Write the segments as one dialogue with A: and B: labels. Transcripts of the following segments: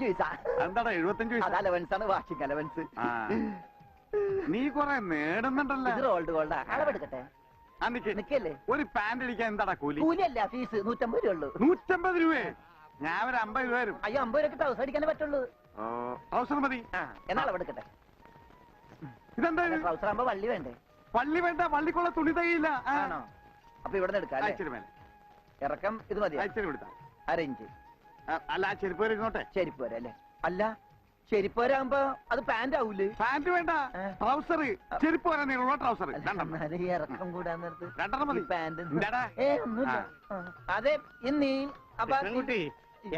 A: 75 പൈസ.
B: എന്താടാ 75 പൈസ?
A: അലവൻസ് ആണ്, വാഷിംഗ് അലവൻസ്.
B: നീ കൊറേ നേടുന്നുണ്ടല്ലോ.
A: ഇത് റോൾഡ് ഗോൾഡാ. അളവെടുക്കട്ടെ? നിക്കല്ലേ.
B: ഒരു പാന്റ് അടിക്കാൻ എന്താടാ കൂലി?
A: കൂലിയല്ല, ഫീസ് 150 രൂപയുള്ളൂ.
B: 150 രൂപയെ? ഞാൻ ഒരു 50 രൂപ വരും.
A: അയ്യോ, 50 രൂപ ട്രൗസർ അടിക്കാനേ പറ്റുള്ളൂ.
B: ട്രൗസർ മതി.
A: എന്നാ അളവെടുക്കട്ടെ?
B: ഇതെന്താ
A: ട്രൗസർ ആകുമ്പോ വള്ളി വേണ്ടേ?
B: വള്ളി വേണ്ട, വള്ളിക്കുള്ള തുണി തയ്യില്ല.
A: ആണോ? അപ്പൊ ഇവിടെ എടുക്കാം. ഇറക്കം ഇത് മതി. അരയിഞ്ച്.
B: അല്ല, ചെരുപ്പ് വരെ ഇങ്ങോട്ടെ.
A: ചെരുപ്പ് വരെ അല്ലേ? അല്ല, ചെരുപ്പ് വരാകുമ്പോ അത് പാന്റ് ആവൂലേ?
B: പാന്റ് വേണ്ട, ട്രൗസർ. ചെരുപ്പ് വരെ നീളമുള്ള ട്രൗസർ.
A: ഇറക്കം കൂടാൻ നേരത്ത്
B: 2 മതി.
A: പാന്റ് അതെ.
C: കുട്ടി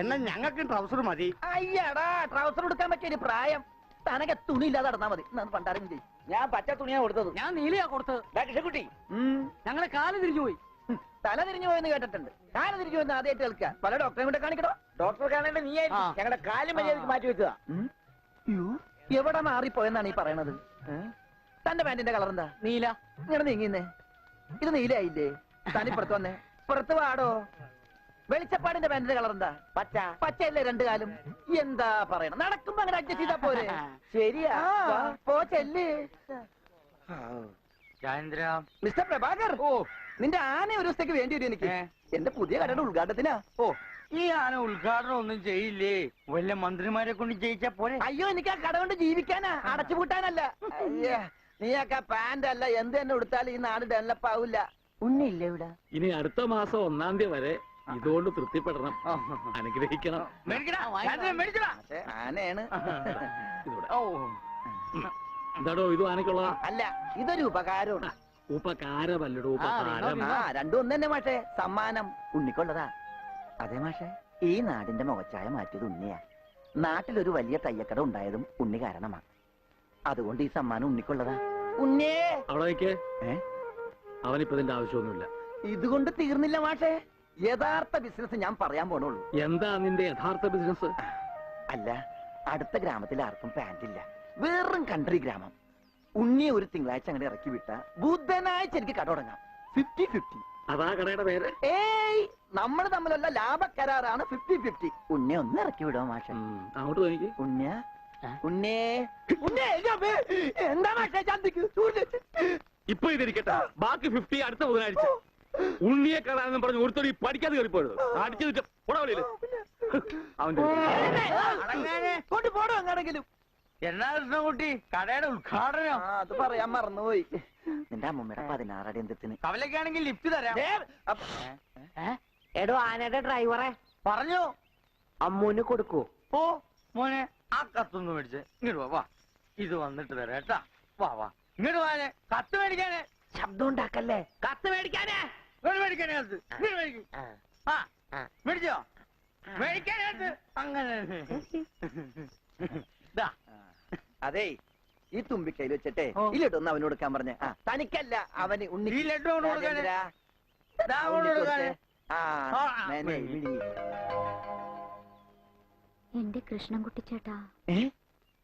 C: എന്നാ ഞങ്ങൾക്ക് ട്രൗസർ മതി.
A: അയ്യടാ, ട്രൗസർ എടുക്കാൻ പറ്റിയ പ്രായം. തനക്ക് തുണി ഇല്ലാതെ നടന്നാ മതി. പണ്ടാരും ചെയ്യും.
C: ഞാൻ പച്ച തുണിയാ കൊടുത്തത്.
D: ഞാൻ നീലയാ കൊടുത്തത്.
C: കൃഷ്ണൻകുട്ടി,
D: ഞങ്ങളെ കാല് തിരിഞ്ഞു പോയി.
A: തല തിരിഞ്ഞു പോയെന്ന് കേട്ടിട്ടുണ്ട്. കാല് തിരിഞ്ഞു പോയെന്ന് ആദ്യമായിട്ട് കേൾക്കുക. പല ഡോക്ടറെ കൊണ്ട് കാണിക്കണോ?
C: ഡോക്ടറെ കാണേണ്ട നീ ഞങ്ങളുടെ കാല് മര്യാദക്ക് മാറ്റി വെച്ചതാ.
A: എവിടെ മാറിപ്പോയെന്നാണ് ഈ പറയണത്? തന്റെ പാന്റിന്റെ കളർ എന്താ?
D: നീല.
A: ഇങ്ങനെ നീങ്ങിന്നേ. ഇത് നീലായില്ലേ? തനിപ്പുറത്ത് വന്നേ. പുറത്ത് വാടോ. വെളിച്ചപ്പാടിന്റെ പാന്റിന്റെ കളർ എന്താ?
C: പച്ച.
A: പച്ചയല്ലേ 2 കാലും? എന്താ പറയണം? നടക്കുമ്പോ അങ്ങനെ അഡ്ജസ്റ്റ് ചെയ്താ പോരെ?
C: ശരിയാ.
A: പോ ചെല്ല്. മിസ്റ്റർ പ്രഭാകർ, നിന്റെ ആന ഒരു ദിവസത്തേക്ക് വേണ്ടി വരും എനിക്ക്. എന്റെ പുതിയ കടയുടെ ഉദ്ഘാടനത്തിനാ.
C: ഈ ആന ഉദ്ഘാടനം ഒന്നും ചെയ്യില്ലേ? വല്ല മന്ത്രിമാരെ കൊണ്ട് ജയിച്ചാ പോലെ.
A: അയ്യോ, എനിക്ക് ആ കട കൊണ്ട് ജീവിക്കാനാ, അടച്ചുപൂട്ടാനല്ല. നീയൊക്കെ പാന്റ് അല്ല എന്ത് തന്നെ കൊടുത്താലും ഈ നാട് ഡെവലപ്പ് ആവില്ല. ഉണ്ണിയില്ല ഇവിടെ.
E: ഇനി അടുത്ത മാസം 1-ാം തീയതി വരെ ഇതുകൊണ്ട് തൃപ്തിപ്പെടണം, അനുഗ്രഹിക്കണം.
A: ആനയാണ്.
E: എന്താടോ ഇത് ആനക്കുള്ള?
A: അല്ല, ഇതൊരു ഉപകാരമാണ്.
E: ഉപകാരമല്ലടോ, ഉപകാരം.
A: രണ്ടും ഒന്ന് തന്നെ മാഷേ. സമ്മാനം ഉണ്ണിക്കൊള്ളതാ. അതെ മാഷേ, ഈ നാടിന്റെ മുഖച്ചായ മാറ്റിയത് ഉണ്ണിയാ. നാട്ടിലൊരു വലിയ തയ്യക്കട ഉണ്ടായതും ഉണ്ണി കാരണമാ. അതുകൊണ്ട് ഈ സമ്മാനം ഉണ്ണിക്കൊള്ളതാ. ഉണ്ണിയേ
E: അവിടെ അവനിപ്പോ ഇതിന്റെ ആവശ്യമൊന്നുമില്ല.
A: ഇതുകൊണ്ട് തീർന്നില്ല മാഷേ. യഥാർത്ഥ ബിസിനസ് ഞാൻ പറയാൻ പോണുള്ളൂ.
E: എന്താ നിന്റെ യഥാർത്ഥ ബിസിനസ്?
A: അല്ല, അടുത്ത ഗ്രാമത്തിൽ ആർക്കും പാന്റില്ല. വെറും കൺട്രി ഗ്രാമം. ഉണ്ണിയെ ഒരു തിങ്കളാഴ്ച അങ്ങനെ ഇറക്കി വിട്ട ബുധനാഴ്ച എനിക്ക് കട തുടങ്ങാം. 50-50.
E: അതാ കടയുടെ പേര്?
A: ഏയ്, നമ്മൾ തമ്മിലുള്ള ലാഭക്കരാറാണ് 50-50. ഉണ്ണിയെ ഒന്ന് ഇറക്കി വിടോ മാഷ.
E: അങ്ങോട്ട് തോന്നിക്ക്.
A: ഉണ്ണിയ ഉണ്ണേ ഉണ്ണേ. എന്താ മാഷേ ചന്തിക്ക്?
E: ഇപ്പൊ ഇതിരിക്കട്ടെ, ബാക്കി 50 അടുത്ത ബുധനാഴ്ച. ഉണ്ണിയെ കാണാനെന്നും പറഞ്ഞ് ഒരുത്തോടി പഠിക്കാതെ കയറിപ്പോയത് അടിച്ചു പോടവളിയില്. അവന്റെ
A: കൊണ്ടുപോടോ എങ്ങാണെങ്കിലും.
C: എന്നാ കൃഷ്ണൻകുട്ടി, കടയുടെ ഉദ്ഘാടനം?
A: അത് പറയാൻ മറന്നുപോയി. നിന്റെ അമ്മൂമ്മയുടെ 16 അടിയന്തത്തിന്
C: കവലക്കാണെങ്കിൽ ലിഫ്റ്റ് തരാം.
D: എടോ, ആനയുടെ ഡ്രൈവറെ
C: പറഞ്ഞു
D: അമ്മൂന് കൊടുക്കൂ.
C: ഓ മോനെ, ആ കത്തൊന്ന് മേടിച്ച് ഇങ്ങോട്ട് വാ. ഇത് വന്നിട്ട് തരാം കേട്ടാ. വാ വാ, ഇങ്ങോട്ട് വാനെ. കത്ത് മേടിക്കാനേ.
D: ശബ്ദം ഉണ്ടാക്കല്ലേ. കത്ത് മേടിക്കാനേ.
C: മേടിക്കാനേ കത്ത്. മേടിച്ചോ? മേടിക്കാനകത്ത് അങ്ങനെ.
A: അതെ, ഈ തുമ്പിക്കൈയിൽ വെച്ചിട്ടേ ഈ ലഡു ഒന്ന് അവന് കൊടുക്കാൻ പറഞ്ഞ. തനിക്കല്ല, അവന് ഉണ്ണി.
C: ഈ ലഡു
F: എന്റെ കൃഷ്ണൻകുട്ടി ചേട്ടാ.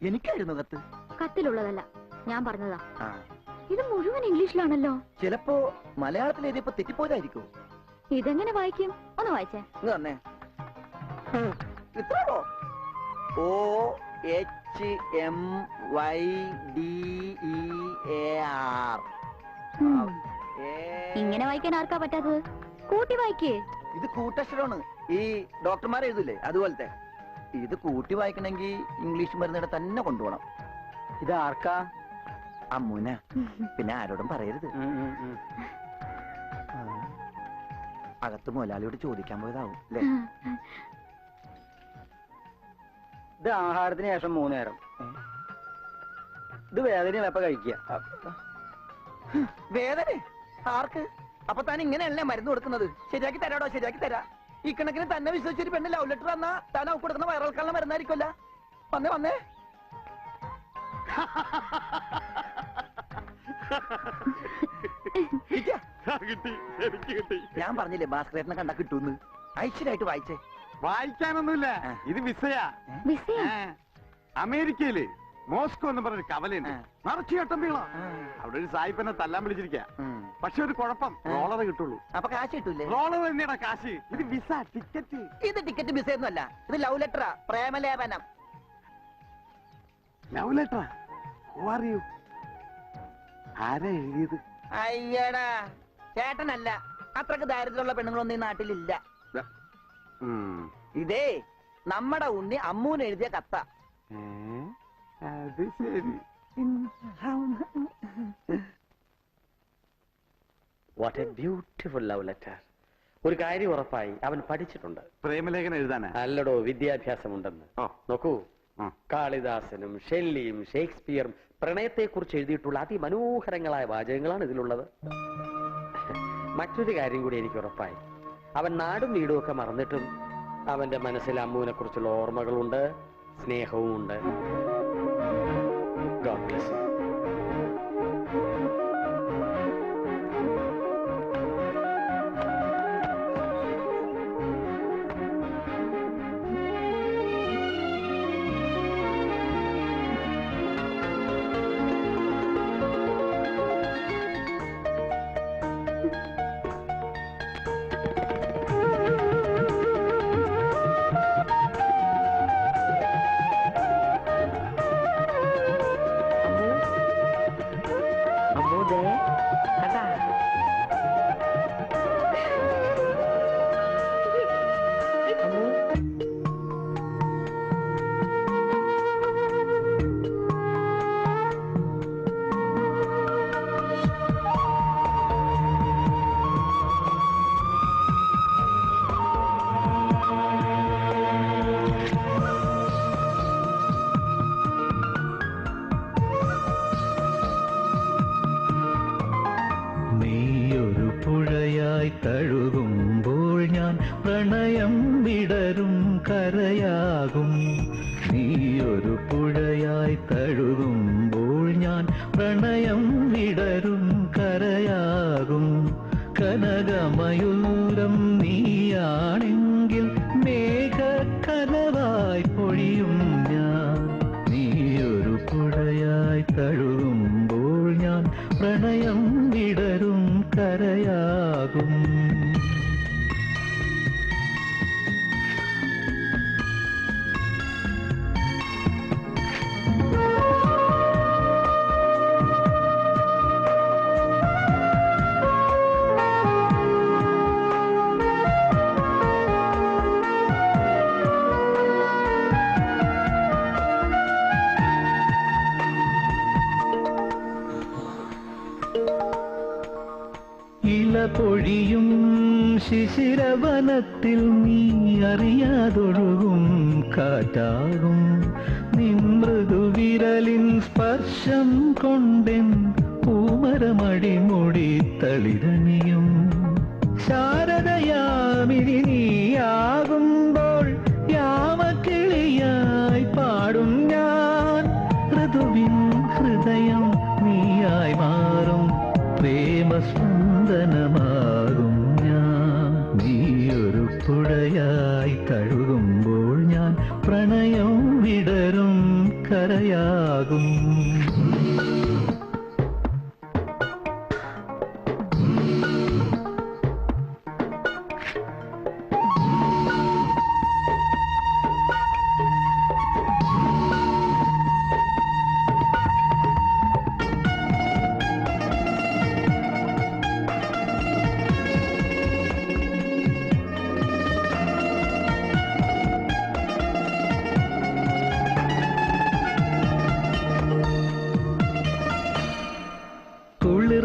A: എനിക്കായിരുന്നു കത്ത്.
F: കത്തിലുള്ളതല്ല, ഞാൻ പറഞ്ഞതാ. ഇത് മുഴുവൻ ഇംഗ്ലീഷിലാണല്ലോ.
A: ചിലപ്പോ മലയാളത്തിൽ എഴുതിയപ്പോ തെറ്റിപ്പോയതായിരിക്കും.
F: ഇതെങ്ങനെ വായിക്കും? ഒന്ന് വായിച്ചേ.
A: തന്നെ ഇത്രോ? OHMYDEAR.
F: ഇങ്ങനെ വായിക്കാൻ ആർക്കാ പറ്റാത്തത്? കൂട്ടി വായിക്കേ.
A: ഇത് കൂട്ടക്ഷരമാണ്. ഈ ഡോക്ടർമാർ എഴുതില്ലേ അതുപോലത്തെ. ഇത് കൂട്ടി വായിക്കണമെങ്കിൽ ഇംഗ്ലീഷ് മരുന്നിടെ തന്നെ കൊണ്ടുപോകണം.
C: ഇത് ആർക്കാ?
A: അമ്മൂന. പിന്നെ ആരോടും പറയരുത്. അകത്ത് മുതലാളിയോട് ചോദിക്കാൻ പോയതാവും അല്ലേ?
C: ഇത് ആഹാരത്തിന് ശേഷം 3 നേരം. ഇത് വേദനയാണ്. എപ്പ കഴിക്കുക?
A: വേദന ആർക്ക്? അപ്പൊ താൻ ഇങ്ങനെയല്ലേ മരുന്ന് കൊടുക്കുന്നത്? ശരിയാക്കി തരാടോ, ശരിയാക്കി തരാ. ഈ കണക്കിന് തന്നെ വിശ്വസിച്ചൊരു പെണ്ണ് ലവ് ലെറ്റർ തന്നാ താൻ അവർക്ക് കൊടുക്കുന്ന വയറിളക്കാനുള്ള മരുന്നായിരിക്കുമല്ല. വന്നേ വന്നേ. ഞാൻ പറഞ്ഞില്ലേ ഭാസ്കരേട്ടനെ കണ്ടാ കിട്ടൂന്ന്. ഐശ്വര്യമായിട്ട് വായിച്ചേ.
B: വായിക്കാനൊന്നുമില്ല, ഇത് വിസയാ.
F: വിസയാ?
B: അമേരിക്കയില് മോസ്കോ എന്ന് പറഞ്ഞൊരു കവലയുണ്ട്, നിറച്ചു ചട്ടമ്പികളാ. അവിടെ ഒരു സായിപ്പനെ തല്ലാൻ വിളിച്ചിരിക്ക. പക്ഷെ ഒരു കുഴപ്പം, റോളർ കിട്ടുള്ളൂ.
A: അപ്പൊ കാശ് കിട്ടൂലേ?
B: റോളർ തന്നെയാ കാശ്. ഇത് വിസ, ടിക്കറ്റ്.
A: ഇത് ടിക്കറ്റ് മിസ് ഒന്നുമല്ല, ഇത് ലവ് ലെറ്ററാ, പ്രേമലേപനം.
B: Love letter? Who are you? ആരാ എഴുതിയത്?
A: അയ്യടാ, ചേട്ടനല്ല. അത്രക്ക് ദാരിദ്ര്യമുള്ള പെണ്ണുങ്ങളൊന്നും ഈ നാട്ടിലില്ല. ഇതേ നമ്മുടെ ഉണ്ണി അമ്മൂന് എഴുതിയ കത്ത.
B: അത് ശരി.
D: What A beautiful love letter. ഒരു കാര്യം ഉറപ്പായി, അവൻ പഠിച്ചിട്ടുണ്ട്.
B: പ്രേമലേഖനം എഴുതാനാ?
D: അല്ലടോ, വിദ്യാഭ്യാസമുണ്ടെന്ന്. നോക്കൂ, കാളിദാസനും ഷെല്ലിയും ഷേക്സ്പിയറും പ്രണയത്തെക്കുറിച്ച് എഴുതിയിട്ടുള്ള അതിമനോഹരങ്ങളായ വാചകങ്ങളാണ് ഇതിലുള്ളത്. മറ്റൊരു കാര്യം കൂടി എനിക്ക് ഉറപ്പായി, അവൻ നാടും വീടും ഒക്കെ മറന്നിട്ടും അവന്റെ മനസ്സിൽ അമ്മുവിനെ കുറിച്ചുള്ള ഓർമ്മകളുണ്ട്, സ്നേഹവും ഉണ്ട്. God bless you.
G: തഴുകുമ്പോൾ ഞാൻ പ്രണയം വിടരും കരയാകും. നീയൊരു പുഴയായി തഴുകുമ്പോൾ ഞാൻ പ്രണയം വിടരും കരയാകും. കനകമയൂരം നീയാണെങ്കിൽ മേഘക്കനവായി പൊഴിയും ഞാൻ. നീയൊരു പുഴയായി തഴുകുമ്പോൾ ഞാൻ പ്രണയം വിടരും കരയാകും. പൊഴിയും ശിശിരവനത്തിൽ നീ അറിയാതൊഴുകും കാറ്റാകും. നിൻ മൃദുവിരലിൻ സ്പർശം കൊണ്ടെൻ പൂമരമടിമുടി തളിരണിയും. ശാരദയാമിനി നീയാകുമ്പോൾ യാമക്കിളിയായി പാടും ഞാൻ. ഋതുവിൻ ഹൃദയം നീയായി മാറും, പ്രേമസ്പന്ദനമാകും ഞാൻ. നീയൊരു പുഴയായി തഴുകുമ്പോൾ ഞാൻ പ്രണയം വിടരും കരയാകും.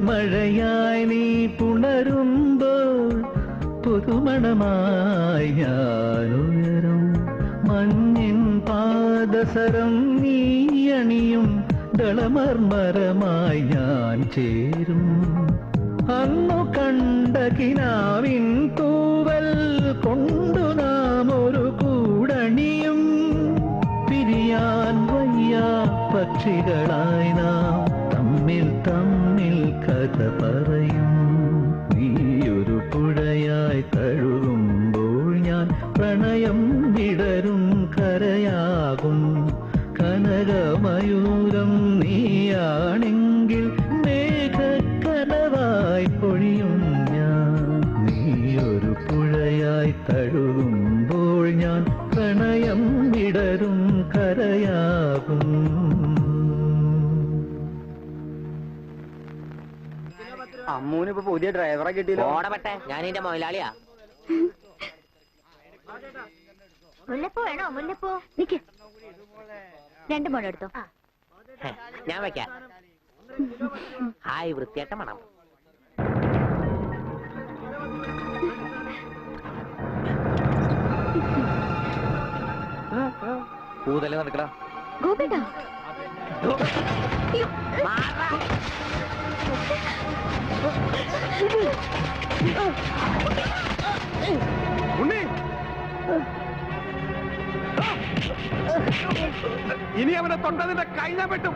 G: മഴയായി നീ പുണരുമ്പോൾ പുതുമണമായി ഞാനുയരും. മഞ്ഞിൻ പാദസരം നീ അണിയും ദളമർമരമായി ഞാൻ ചേരും. അന്നു കണ്ട കിനാവിൻ തൂവൽ കൊണ്ടു നാം ഒരു കൂടണിയും. പിരിയാൻ വയ്യ പക്ഷികളായി നാം തമ്മിൽ തമ്മിൽ കഥ പറയും. നീയൊരു പുഴയായി തഴുകുമ്പോൾ ഞാൻ പ്രണയം വിടരും കരയാകും. കനക സ്വരമയൂരം നീയാണെങ്കിൽ മേഘക്കനവായി പൊഴിയും ഞാൻ. നീയൊരു പുഴയായി തഴുകുമ്പോൾ ഞാൻ പ്രണയം വിടരും കരയാകും.
C: അമ്മൂന് ഇപ്പൊ പുതിയ ഡ്രൈവറെ കിട്ടിയില്ല.
H: ഓടപെട്ടെ, ഞാൻ ഇതിന്റെ മുതലാളിയാ.
F: മുല്ലപ്പൂ വേണോ? മുല്ലപ്പൂ നിക്ക്, 2 മുഴം എടുത്തോ.
H: ഞാൻ വെക്കാം. ഹായ്, വൃത്തിയായിട്ട മണം.
C: പൂതല്ലേ നടക്കടാ.
F: ഗോപിട്ടാ
B: ഉണ്ണി, ഇനി അവനെ തൊട്ടതിന്റെ കൈ ഞാൻ വെട്ടും.